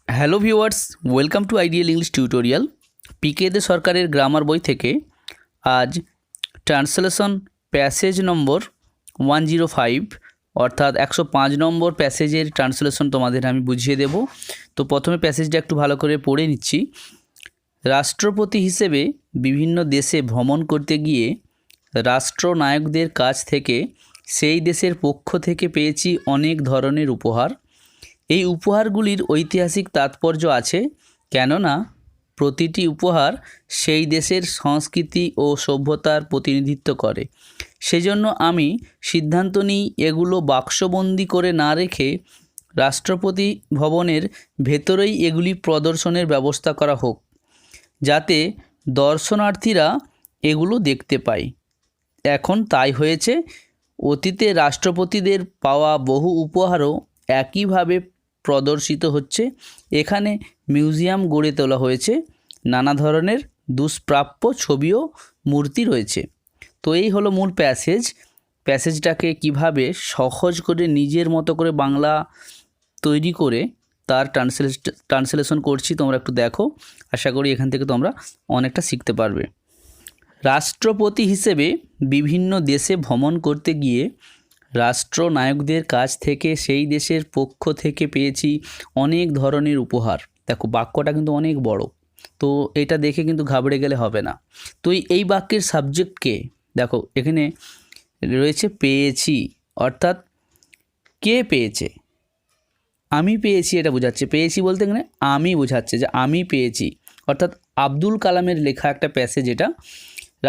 Hello viewers, welcome to ideal English tutorial. PK Dey সরকারের grammar বই থেকে আজ ট্রান্সলেশন প্যাসেজ নম্বর 105 অর্থাৎ 105 নম্বর প্যাসেজের ট্রান্সলেশন তোমাদের আমি বুঝিয়ে দেব। তো প্রথমে প্যাসেজটা একটু ভালো করে পড়ে নিচ্ছি। রাষ্ট্রপতি হিসেবে বিভিন্ন দেশে ভ্রমণ করতে গিয়ে রাষ্ট্রনায়কদের কাছ থেকে সেই দেশের পক্ষ থেকে পেয়েছি অনেক ধরনের উপহার। এই উপহারগুলির ঐতিহাসিক তাৎপর্য আছে, কেননা প্রতিটি উপহার সেই দেশের সংস্কৃতি ও সভ্যতার প্রতিনিধিত্ব করে। সেজন্য আমি সিদ্ধান্ত নিই এগুলো বাক্সবন্দি করে না রেখে রাষ্ট্রপতি ভবনের ভেতরেই এগুলি প্রদর্শনের ব্যবস্থা করা হোক, যাতে দর্শনার্থীরা এগুলো দেখতে পায়। এখন তাই হয়েছে। অতীতে রাষ্ট্রপতিদের পাওয়া বহু উপহারও একইভাবে প্রদর্শিত হচ্ছে। এখানে মিউজিয়াম গড়ে তোলা হয়েছে, নানা ধরনের দুষ্প্রাপ্য ছবি ও মূর্তি রয়েছে। তো এই হলো মূল প্যাসেজটাকে কিভাবে সহজ করে নিজের মতো করে বাংলা তৈরি করে তার ট্রান্সলেশন করছি, তোমরা একটু দেখো। আশা করি এখান থেকে তোমরা অনেকটা শিখতে পারবে। রাষ্ট্রপতি হিসেবে বিভিন্ন দেশে ভ্রমণ করতে গিয়ে রাষ্ট্রনায়কদের কাছ থেকে সেই দেশের পক্ষ থেকে পেয়েছি অনেক ধরনের উপহার। দেখো, বাক্যটা কিন্তু অনেক বড়, তো এটা দেখে কিন্তু ঘাবড়ে গেলে হবে না। তো এই বাক্যের সাবজেক্টকে দেখো, এখানে রয়েছে পেয়েছি, অর্থাৎ কে পেয়েছে? আমি পেয়েছি, এটা বোঝাচ্ছে। পেয়েছি বলতে এখানে আমি বোঝাচ্ছে, যে আমি পেয়েছি, অর্থাৎ আব্দুল কালামের লেখা একটা প্যাসেজ এটা।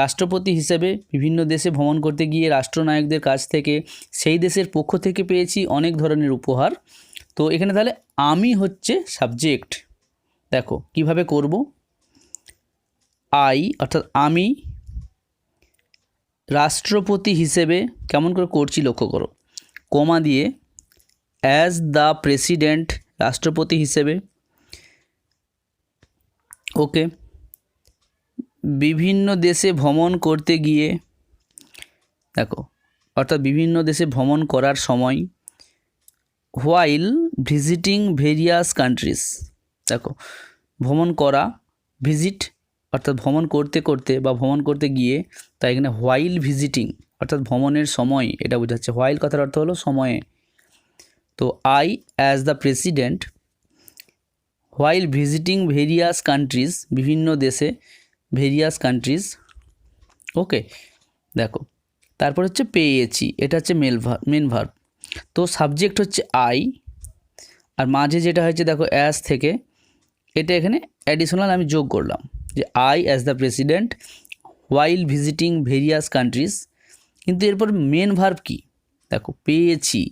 রাষ্ট্রপতি হিসেবে বিভিন্ন দেশে ভ্রমণ করতে গিয়ে রাষ্ট্রনায়কদের কাছ থেকে সেই দেশের পক্ষ থেকে পেয়েছি অনেক ধরনের উপহার। তো এখানে তাহলে আমি হচ্ছে সাবজেক্ট। দেখো কিভাবে করব। আই অর্থাৎ আমি রাষ্ট্রপতি হিসেবে কেমন করে করছি লক্ষ্য করো। কমা দিয়ে অ্যাজ দ্য প্রেসিডেন্ট, রাষ্ট্রপতি হিসেবে। ওকে। বিভিন্ন দেশে ভ্রমণ করতে গিয়ে, দেখো, অর্থাৎ বিভিন্ন দেশে ভ্রমণ করার সময়। হোয়াইল ভিজিটিং ভেরিয়াস কান্ট্রিজ, দেখো ভ্রমণ করা, ভিজিট অর্থাৎ ভ্রমণ করতে করতে বা ভ্রমণ করতে গিয়ে, তাই এখানে হোয়াইল ভিজিটিং অর্থাৎ ভ্রমণের সময় এটা বোঝাচ্ছে। হোয়াইল কথার অর্থ হলো সময়ে। তো I as the president while visiting various countries, বিভিন্ন দেশে, ভেরিয়াস কান্ট্রিজ। ওকে, দেখো তারপর হচ্ছে পেয়েছি, এটা হচ্ছে মেন ভার্ব। তো সাবজেক্ট হচ্ছে আই, আর মাঝে যেটা হয়েছে দেখো অ্যাজ থেকে, এটা এখানে অ্যাডিশনাল আমি যোগ করলাম, যে I as the president while visiting various countries. কিন্তু এরপর মেন ভার্ব কি? দেখো পেয়েছি,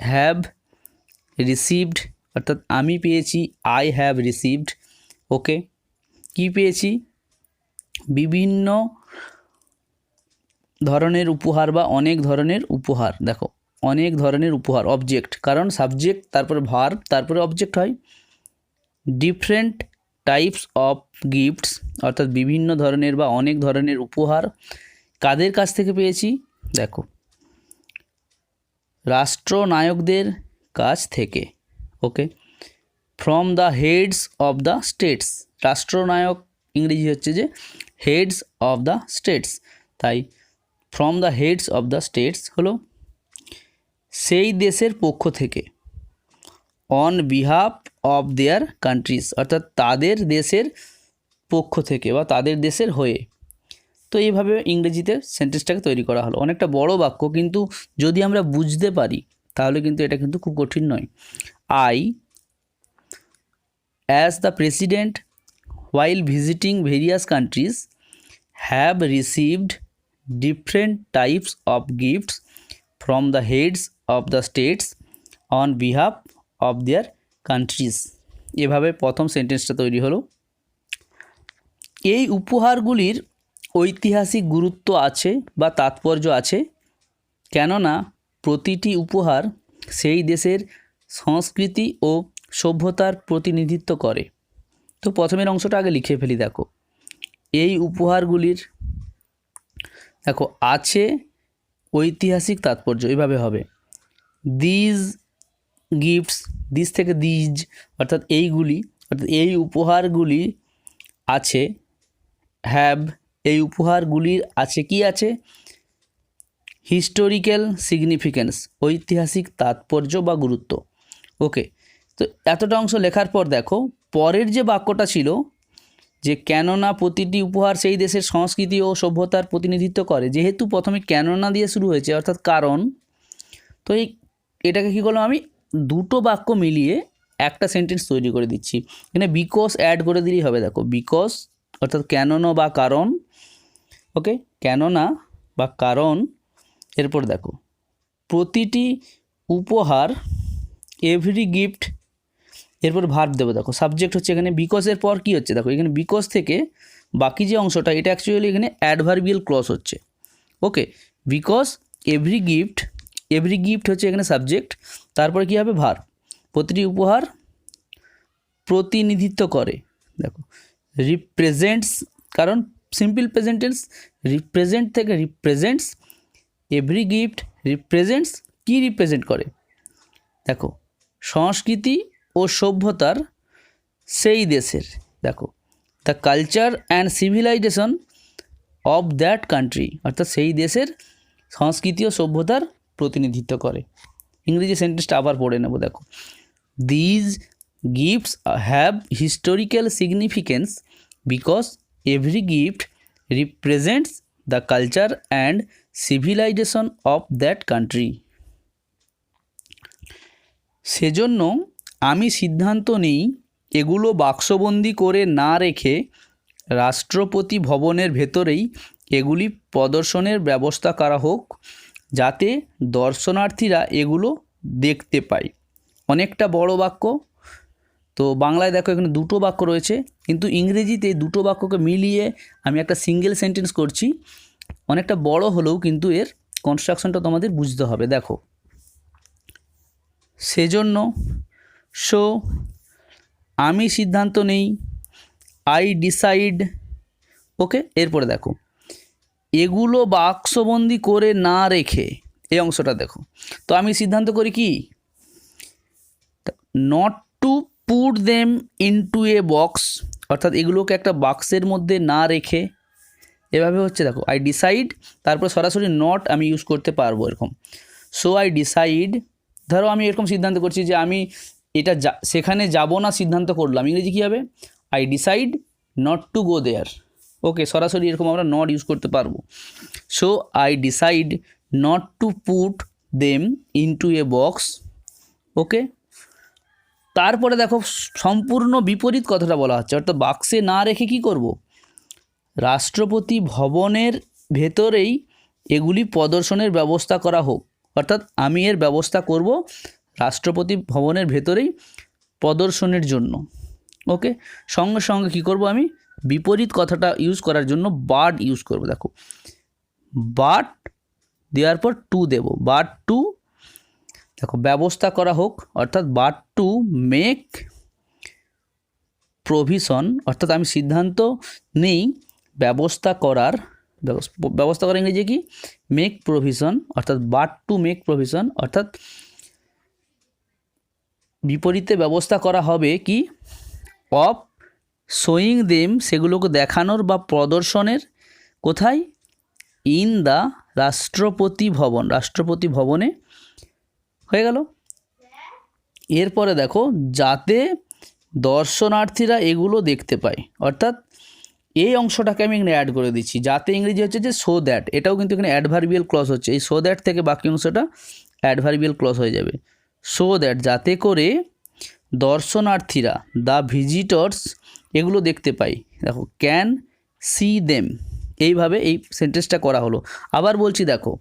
হ্যাভ রিসিভড, অর্থাৎ আমি পেয়েছি, আই হ্যাভ রিসিভড। ওকে, কি পেয়েছি? বিভিন্ন ধরনের উপহার বা অনেক ধরনের উপহার। দেখো অনেক ধরনের উপহার, অবজেক্ট, কারণ সাবজেক্ট তারপরে ভার্ব তারপরে অবজেক্ট হয়। ডিফারেন্ট টাইপস অফ গিফটস, অর্থাৎ বিভিন্ন ধরনের বা অনেক ধরনের উপহার কাদের কাছ থেকে পেয়েছি? দেখো রাষ্ট্রনায়কদের কাছ থেকে। Okay, from the heads of the states, রাষ্ট্রনায়ক ইংরেজি হচ্ছে যে হেডস অফ দ্য স্টেটস, তাই from the heads of the states হলো সেই দেশের পক্ষ থেকে। On behalf of their countries, অর্থাৎ তাদের দেশের পক্ষ থেকে বা তাদের দেশের হয়ে। তো এইভাবে ইংরেজিতে সেন্টেন্সটাকে তৈরি করা হলো। অনেকটা বড় বাক্য, কিন্তু যদি আমরা বুঝতে পারি তাহলে কিন্তু এটা কিন্তু খুব কঠিন নয়। I as the president while visiting various countries have received different types of gifts from the heads of the states on behalf of their countries. এভাবে প্রথম সেন্টেন্সটা তৈরি হলো। এই উপহারগুলির ঐতিহাসিক গুরুত্ব আছে বা তাৎপর্য আছে, কেননা প্রতিটি উপহার সেই দেশের সংস্কৃতি ও সভ্যতার প্রতিনিধিত্ব করে। তো প্রথমের অংশটা আগে লিখে ফেলি। দেখো এই উপহারগুলির, দেখো আছে ঐতিহাসিক তাৎপর্য, এভাবে হবে। দিজ গিফটস, দিস থেকে দিজ অর্থাৎ এইগুলি, অর্থাৎ এই উপহারগুলি আছে। হ্যাভ, এই উপহারগুলির আছে কি আছে, হিস্টোরিক্যাল সিগনিফিক্যান্স, ঐতিহাসিক তাৎপর্য বা গুরুত্ব। ওকে, তো এতটা অংশ লেখার পর দেখো পরের যে বাক্যটা ছিল যে কেননা প্রতিটি উপহার সেই দেশের সংস্কৃতি ও সভ্যতার প্রতিনিধিত্ব করে, যেহেতু প্রথমে কেননা দিয়ে শুরু হয়েছে অর্থাৎ কারণ, তো এটাকে কী করলাম আমি দুটো বাক্য মিলিয়ে একটা সেন্টেন্স তৈরি করে দিচ্ছি। এখানে বিকজ অ্যাড করে দিলেই হবে। দেখো বিকজ অর্থাৎ কেননা বা কারণ, ওকে, কেননা বা কারণ। এরপর দেখো প্রতিটি উপহার, এভরি গিফট, এরপর ভার্ব দেবো। দেখো সাবজেক্ট হচ্ছে এখানে বিকজের পর কি হচ্ছে, দেখো এখানে বিকজ থেকে বাকি যে অংশটা এটা অ্যাকচুয়ালি এখানে অ্যাডভার্বিয়াল ক্লজ হচ্ছে। Okay, because every gift, every gift হচ্ছে এখানে সাবজেক্ট, তারপরে কী হবে ভার্ব, প্রতিটি উপহার প্রতিনিধিত্ব করে। দেখো রিপ্রেজেন্টস, কারণ সিম্পল প্রেজেন্ট টেন্স, রিপ্রেজেন্ট থেকে রিপ্রেজেন্টস, এভরি গিফট রিপ্রেজেন্টস, কি রিপ্রেজেন্ট করে, দেখো সংস্কৃতি ও সভ্যতার সেই দেশের, দেখো the culture and civilisation of that country, অর্থাৎ সেই দেশের সংস্কৃতি ও সভ্যতার প্রতিনিধিত্ব করে। ইংরেজি সেন্টেন্সটা আবার পড়ে নেব। দেখো these gifts have historical significance because every gift represents the culture and civilisation of that country. সেজন্য আমি সিদ্ধান্ত নিই এগুলো বাক্সবন্দি করে না রেখে রাষ্ট্রপতি ভবনের ভেতরেই এগুলি প্রদর্শনের ব্যবস্থা করা হোক, যাতে দর্শনার্থীরা এগুলো দেখতে পায়। অনেকটা বড় বাক্য, তো বাংলায় দেখো এখানে দুটো বাক্য রয়েছে, কিন্তু ইংরেজিতে দুটো বাক্যকে মিলিয়ে আমি একটা সিঙ্গেল সেন্টেন্স করছি। অনেকটা বড় হলেও কিন্তু এর কনস্ট্রাকশনটা তোমাদের বুঝতে হবে। দেখো সেজন্য, সো, আমি সিদ্ধান্ত নেই, আই ডিসাইড। ওকে, এরপরে দেখো এগুলো বাক্সবন্দি করে না রেখে, এই অংশটা দেখো, তো আমি সিদ্ধান্ত করি কি, not to put them into a box, অর্থাৎ এগুলোকে একটা বাক্সের মধ্যে না রেখে, এভাবে হচ্ছে। দেখো আই ডিসাইড, তারপর সরাসরি নট আমি ইউজ করতে পারবো এরকম। সো আই ডিসাইড, ধরো আমি এরকম সিদ্ধান্ত করছি যে আমি এটা সেখানে যাব না, সিদ্ধান্ত করলাম, ইংরেজি কী হবে, I decide not to go there. Okay, সরাসরি এরকম আমরা নট ইউজ করতে পারবো। So I decide not to put them into a box. Okay, তারপরে দেখো সম্পূর্ণ বিপরীত কথাটা বলা হচ্ছে, অর্থাৎ বাক্সে না রেখে কি করব, রাষ্ট্রপতি ভবনের ভেতরেই এগুলি প্রদর্শনের ব্যবস্থা করা হোক, অর্থাৎ আমি এর ব্যবস্থা করব রাষ্ট্রপতি ভবনের ভেতরেই প্রদর্শনের জন্য। ওকে, সঙ্গে সঙ্গে কী করব, আমি বিপরীত কথাটা ইউজ করার জন্য বাট ইউজ করব। দেখো বাট দেওয়ার পর টু দেব, বাট টু, দেখো ব্যবস্থা করা হোক, অর্থাৎ বাট টু মেক প্রভিশন, অর্থাৎ আমি সিদ্ধান্ত নেই ব্যবস্থা করার, ব্যবস্থা করার ইংরেজি কি, মেক প্রভিশন, অর্থাৎ বাট টু মেক প্রভিশন, অর্থাৎ বিপরীতে ব্যবস্থা করা হবে কি, অফ শোয়িং দেম, সেগুলোকে দেখানোর বা প্রদর্শনের, কোথায়, ইন দ্য রাষ্ট্রপতি ভবন, রাষ্ট্রপতি ভবনে। হয়ে গেল। এরপরে দেখো যাতে দর্শনার্থীরা এগুলো দেখতে পায়, অর্থাৎ এই অংশটাকে আমি এখানে অ্যাড করে দিচ্ছি, যাতে ইংরেজি হচ্ছে যে সো দ্যাট, এটাও কিন্তু এখানে অ্যাডভার্বিয়াল ক্লজ হচ্ছে, এই সো দ্যাট থেকে বাকি অংশটা অ্যাডভার্বিয়াল ক্লজ হয়ে যাবে। সো দ্যাট, যাতে করে দর্শনার্থীরা, দ্য ভিজিটর্স, এগুলো দেখতে পায়। দেখো ক্যান সি দেম, এইভাবে এই সেন্টেন্সটা করা হলো। আবার বলছি দেখো,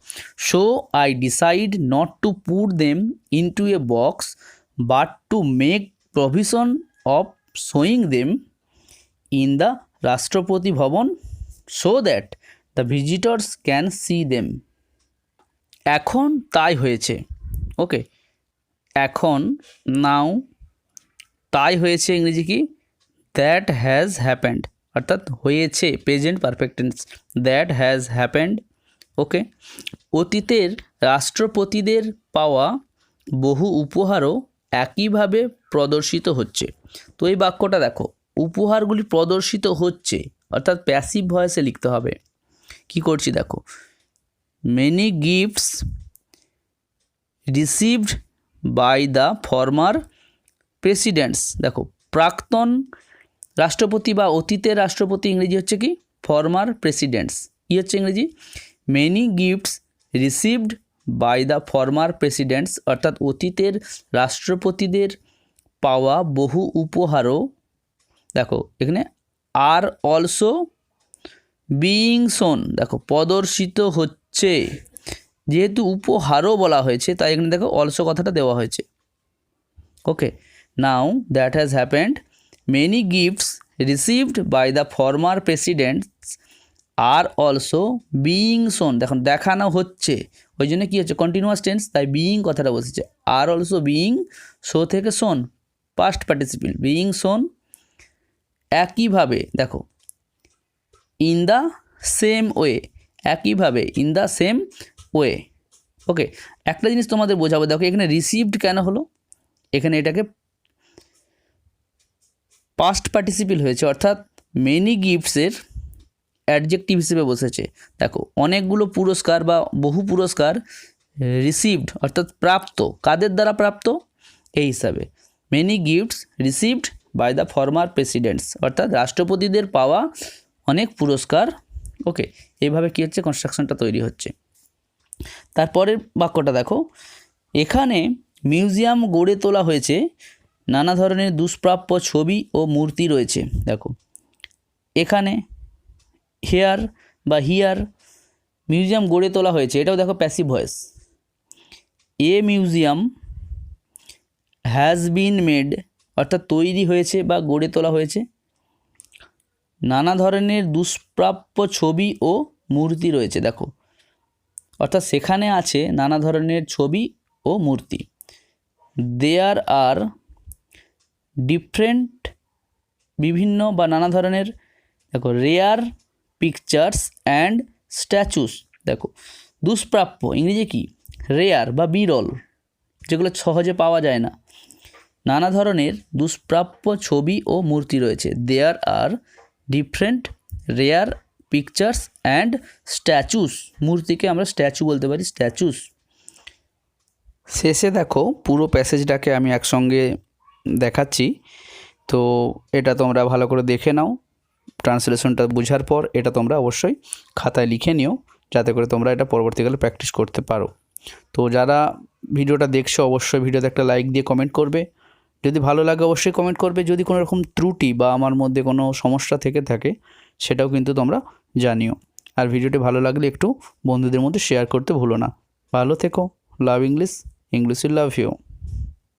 so I decide not to put them into a box but to make provision of showing them in the রাষ্ট্রপতি ভবন so that the visitors can see them. এখন তাই হয়েছে। ওকে, এখন, নাও, তাই হয়েছে ইংরেজি কি, দ্যাট হ্যাজ হ্যাপেন্ড, অর্থাৎ হয়েছে, present perfect tense, that has happened. Okay, অতীতের রাষ্ট্রপতিদের পাওয়া বহু উপহারও একইভাবে প্রদর্শিত হচ্ছে। তো এই বাক্যটা দেখো, উপহারগুলি প্রদর্শিত হচ্ছে অর্থাৎ প্যাসিভ ভয়েসে লিখতে হবে। কি করছি দেখো, many gifts received by the former presidents. দেখো, প্রাক্তন রাষ্ট্রপতি বা অতীতের রাষ্ট্রপতি ইংরেজি হচ্ছে কি, ফর্মার প্রেসিডেন্টস। কি হচ্ছে ইংরেজি, many gifts received by the former presidents, অর্থাৎ অতীতের রাষ্ট্রপতিদের পাওয়া বহু উপহারও, দেখো এখানে আর অলসো বিইং শোন, দেখো প্রদর্শিত হচ্ছে, যেহেতু উপহারও বলা হয়েছে তাই এখানে দেখো অলসো কথাটা দেওয়া হয়েছে। Okay, now that has happened, many gifts received by the former presidents are also being shown, দেখুন দেখানো হচ্ছে, ওই জন্য কী হচ্ছে কন্টিনিউয়াস টেন্স, তাই বিইং কথাটা বসেছে। আর অলসো বিইং, শো থেকে শোন, পাস্ট পার্টিসিপেল, বিইং শোন একইভাবে, দেখো ইন দ্য সেম ওয়ে, একইভাবে ইন দ্য সেম ওয়ে। ওকে, একটা জিনিস তোমাদের বোঝাবো, দেখো এখানে রিসিভড কেন হলো, এখানে এটাকে পাস্ট পার্টিসিপেল হয়েছে, অর্থাৎ মেনি গিফটসের অ্যাডজেক্টিভ হিসেবে বসেছে। দেখো অনেকগুলো পুরস্কার বা বহু পুরস্কার রিসিভড অর্থাৎ প্রাপ্ত, কাদের দ্বারা প্রাপ্ত, এই হিসাবে many gifts received by the former presidents, অর্থাৎ রাষ্ট্রপতিদের পাওয়া অনেক পুরস্কার। ওকে, এইভাবে কী হচ্ছে কনস্ট্রাকশনটা তৈরি হচ্ছে। তারপরের বাক্যটা দেখো, এখানে মিউজিয়াম গড়ে তোলা হয়েছে, নানা ধরনের দুষ্প্রাপ্য ছবি ও মূর্তি রয়েছে। দেখো এখানে হেয়ার বা হিয়ার মিউজিয়াম গড়ে তোলা হয়েছে, এটাও দেখো passive voice. A museum has been made, অর্থাৎ তৈরি হয়েছে বা গড়ে তোলা হয়েছে। নানা ধরনের দুষ্প্রাপ্য ছবি ও মূর্তি রয়েছে, দেখো অর্থাৎ সেখানে আছে নানা ধরনের ছবি ও মূর্তি। দেয়ার আর ডিফারেন্ট, বিভিন্ন বা নানা ধরনের, দেখো রেয়ার পিকচার্স অ্যান্ড স্ট্যাচুস, দেখো দুষ্প্রাপ্য ইংরেজি কি, রেয়ার বা বিরল, যেগুলো সহজে পাওয়া যায় না। নানা ধরনের দুষ্প্রাপ্য ছবি ও মূর্তি রয়েছে। There are different rare pictures and statues, মূর্তিকে আমরা স্ট্যাচু বলতে পারি, স্ট্যাচুস। শেষে দেখো পুরো প্যাসেজটাকে আমি একসঙ্গে দেখাচ্ছি, তো এটা তোমরা ভালো করে দেখে নাও। ট্রান্সলেশনটা বোঝার পর এটা তোমরা অবশ্যই খাতায় লিখে নিও, যাতে করে তোমরা এটা পরবর্তীকালে প্র্যাকটিস করতে পারো। তো যারা ভিডিওটা দেখছো অবশ্যই ভিডিওতে একটা লাইক দিয়ে কমেন্ট করবে, যদি ভালো লাগে অবশ্যই কমেন্ট করবে। যদি কোনো রকম ত্রুটি বা আমার মধ্যে কোনো সমস্যা থেকে থাকে সেটাও কিন্তু তোমরা জানিও। আর ভিডিওটি ভালো লাগলে একটু বন্ধুদের মধ্যে শেয়ার করতে ভুলো না। ভালো থেকো, love English, English will love you.